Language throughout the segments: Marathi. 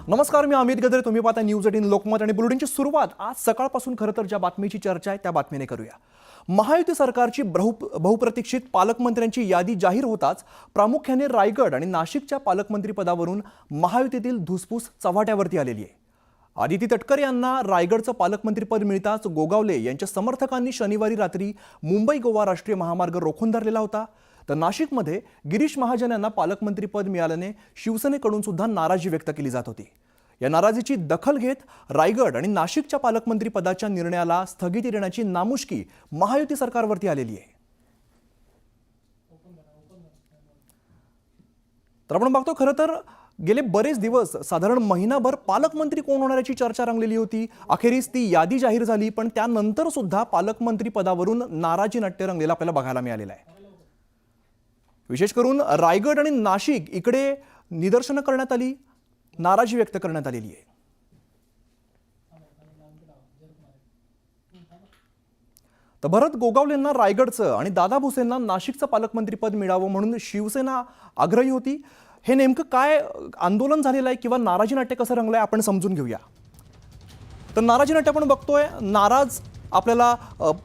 नमस्कार, मी अमित गजरे. तुम्ही पाहता न्यूज 18 लोकमत आणि बुलेटिनची सुरुवात आज सकाळपासून खरं तर ज्या बातमीची चर्चा आहे त्या बातमीने करूया. महायुती सरकारची बहुप्रतीक्षित पालकमंत्र्यांची यादी जाहीर होताच प्रामुख्याने रायगड आणि नाशिकच्या पालकमंत्री पदावरून महायुतीतील धुसफूस चव्हाट्यावरती आलेली आहे. आदिती तटकरे यांना रायगडचं पालकमंत्रीपद मिळताच गोगावले यांच्या समर्थकांनी शनिवारी रात्री मुंबई गोवा राष्ट्रीय महामार्ग रोखून धरलेला होता. तर नाशिकमध्ये गिरीश महाजन यांना पालकमंत्रीपद मिळाल्याने शिवसेनेकडून सुद्धा नाराजी व्यक्त केली जात होती. या नाराजीची दखल घेत रायगड आणि नाशिकच्या पालकमंत्री पदाच्या निर्णयाला स्थगिती देण्याची नामुष्की महायुती सरकारवरती आलेली आहे. तर आपण बघतो खरं तर गेले बरेच दिवस साधारण महिनाभर पालकमंत्री कोण होणार याची चर्चा रंगलेली होती. अखेरीस ती यादी जाहीर झाली, पण त्यानंतर सुद्धा पालकमंत्री पदावरून नाराजी नाट्य रंगलेलं आपल्याला बघायला मिळालेलं आहे. विशेष करून रायगड आणि नाशिक इकडे निदर्शनं करण्यात आली, नाराजी व्यक्त करण्यात आलेली आहे. तर भरत गोगावलेंना रायगडचं आणि दादा भुसेंना नाशिकचं पालकमंत्रीपद मिळावं म्हणून शिवसेना आग्रही होती. हे नेमकं काय आंदोलन झालेलं आहे किंवा नाराजी नाट्य कसं रंगलंय आपण समजून घेऊया. तर नाराजी नाट्य आपण बघतोय, नाराज आपल्याला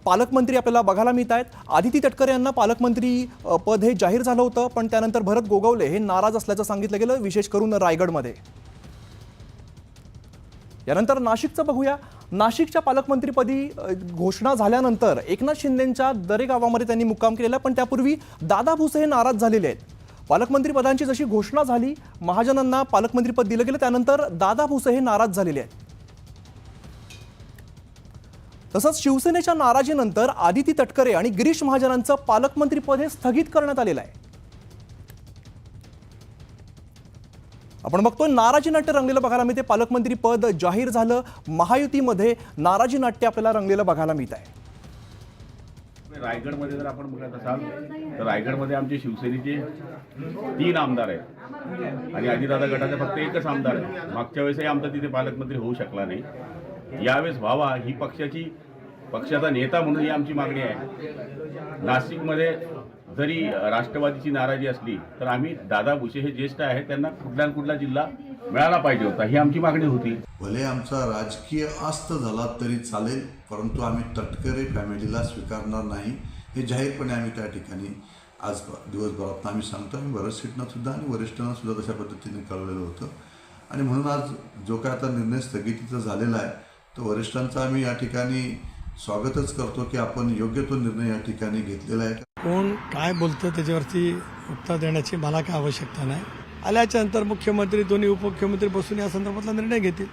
पालकमंत्री आपल्याला बघायला मिळत आहेत. आदिती तटकरे यांना पालकमंत्री पद हे जाहीर झालं होतं, पण त्यानंतर भरत गोगावले हे नाराज असल्याचं सांगितलं गेलं, विशेष करून रायगडमध्ये. यानंतर नाशिकचं बघूया. नाशिकच्या पालकमंत्रीपदी घोषणा झाल्यानंतर एकनाथ शिंदेंच्या दरेगावामध्ये त्यांनी मुक्काम केलेला, पण त्यापूर्वी दादा भुसे हे नाराज झालेले आहेत. पालकमंत्री पदांची जशी घोषणा झाली, महाजनांना पालकमंत्रीपद दिलं गेलं, त्यानंतर दादा भुसे हे नाराज झालेले आहेत. तसंच शिवसेनेच्या नाराजीनंतर आदिती तटकरे आणि गिरीश महाजनांचं पालकमंत्रीपद हे स्थगित करण्यात आलेलं आहे. आपण बघतोय नाराजी नाट्य रंगलेलं बघायला मिळते. पालकमंत्री पद जाहीर झालं, महायुतीमध्ये नाराजी नाट्य आपल्याला रंगलेलं बघायला मिळत आहे. रायगडमध्ये जर आपण बघत असाल तर रायगडमध्ये आमचे शिवसेनेचे 3 आमदार आहेत आणि अजितदादा गटाचे फक्त एकच आमदार आहे. मागच्या वेळेसही आमचा तिथे पालकमंत्री होऊ शकला नाही. यावेळेस व्हावा ही पक्षाचा नेता म्हणून ही आमची मागणी आहे. नाशिकमध्ये जरी राष्ट्रवादीची नाराजी असली तर आम्ही दादा भुसे हे ज्येष्ठ आहेत, त्यांना कुठला जिल्हा मिळाला पाहिजे होता ही आमची मागणी होती. भले आमचा राजकीय अस्त झाला तरी चालेल, परंतु आम्ही तटकरे फॅमिलीला स्वीकारणार नाही हे जाहीरपणे आम्ही त्या ठिकाणी आज दिवसभरात आम्ही सांगतो. आम्ही बऱ्याच सीटना सुद्धा आणि वरिष्ठांना सुद्धा तशा पद्धतीने कळवलेलं होतं आणि म्हणून आज जो काय आता निर्णय स्थगितीचा झालेला आहे तो वरिष्ठांचा आम्ही या ठिकाणी स्वागतच करतो की आपण योग्य तो निर्णय या ठिकाणी घेतलेला आहे. कोण काय बोलतं त्याच्यावरती उत्तर देण्याची मला काय आवश्यकता नाही. आल्याच्या नंतर मुख्यमंत्री दोन्ही उपमुख्यमंत्री बसून या संदर्भातला निर्णय घेतील.